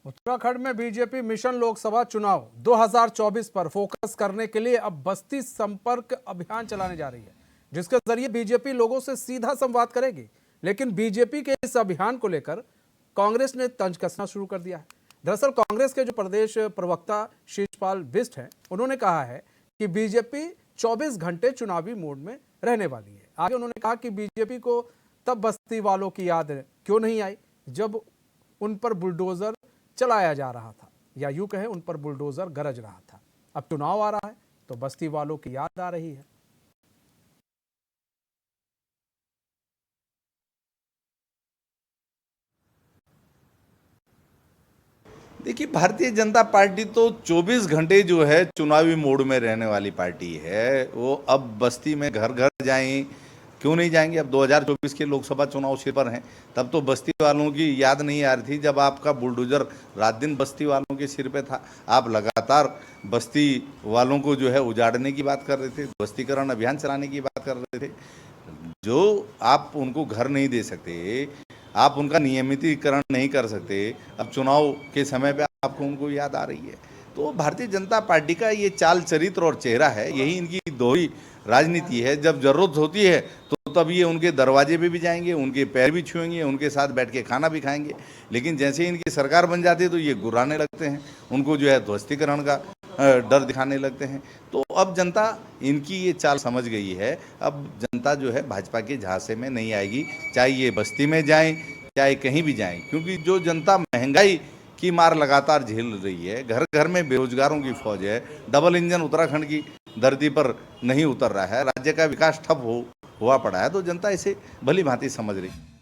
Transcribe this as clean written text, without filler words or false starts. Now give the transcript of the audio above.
उत्तराखंड में BJP mission Lok Sabha चुनाव 2024 पर फोकस करने के लिए अब बस्ती संपर्क अभियान चलाने जा रही है, जिसके जरिए बीजेपी लोगों से सीधा संवाद करेगी। लेकिन बीजेपी के इस अभियान को लेकर कांग्रेस ने तंज कसना शुरू कर दिया है। दरअसल कांग्रेस के जो प्रदेश प्रवक्ता शिषपाल बिष्ट हैं, उन्होंने कहा है कि बीजेपी 24 घंटे चुनावी मोड में रहने वाली है। आगे उन्होंने कहा कि बीजेपी को तब बस्ती वालों की याद क्यों नहीं आई जब उन पर बुलडोजर चलाया जा रहा था, या यूं कहें उन पर बुलडोजर गरज रहा था। अब चुनाव आ रहा है तो बस्ती वालों की याद आ रही है। देखिए, भारतीय जनता पार्टी तो 24 घंटे जो है चुनावी मोड में रहने वाली पार्टी है। वो अब बस्ती में घर घर जाएं, क्यों नहीं जाएंगे। अब 2024 के लोकसभा चुनाव सिर पर हैं, तब तो बस्ती वालों की याद नहीं आ रही थी जब आपका बुलडोजर रात दिन बस्ती वालों के सिर पे था। आप लगातार बस्ती वालों को जो है उजाड़ने की बात कर रहे थे, बस्तीकरण अभियान चलाने की बात कर रहे थे। जो आप उनको घर नहीं दे सकते, आप उनका नियमितीकरण नहीं कर सकते, अब चुनाव के समय पे आपको उनको याद आ रही है। तो भारतीय जनता पार्टी का ये चाल चरित्र और चेहरा है, यही इनकी दोहरी राजनीति है। जब जरूरत होती है तो तब ये उनके दरवाजे पे भी जाएंगे, उनके पैर भी छुएंगे, उनके साथ बैठ के खाना भी खाएंगे। लेकिन जैसे ही इनकी सरकार बन जाती है तो ये गुर्राने लगते हैं, उनको जो है ध्वस्तीकरण का डर दिखाने लगते हैं। तो अब जनता इनकी ये चाल समझ गई है। अब जनता जो है भाजपा के झांसे में नहीं आएगी, चाहे ये बस्ती में जाएं चाहे कहीं भी जाएं, क्योंकि जो जनता महंगाई की मार लगातार झेल रही है, घर घर में बेरोजगारों की फौज है, डबल इंजन उत्तराखंड की धरती पर नहीं उतर रहा है, राज्य का विकास ठप हुआ पड़ा है, तो जनता इसे भली भांति समझ रही है।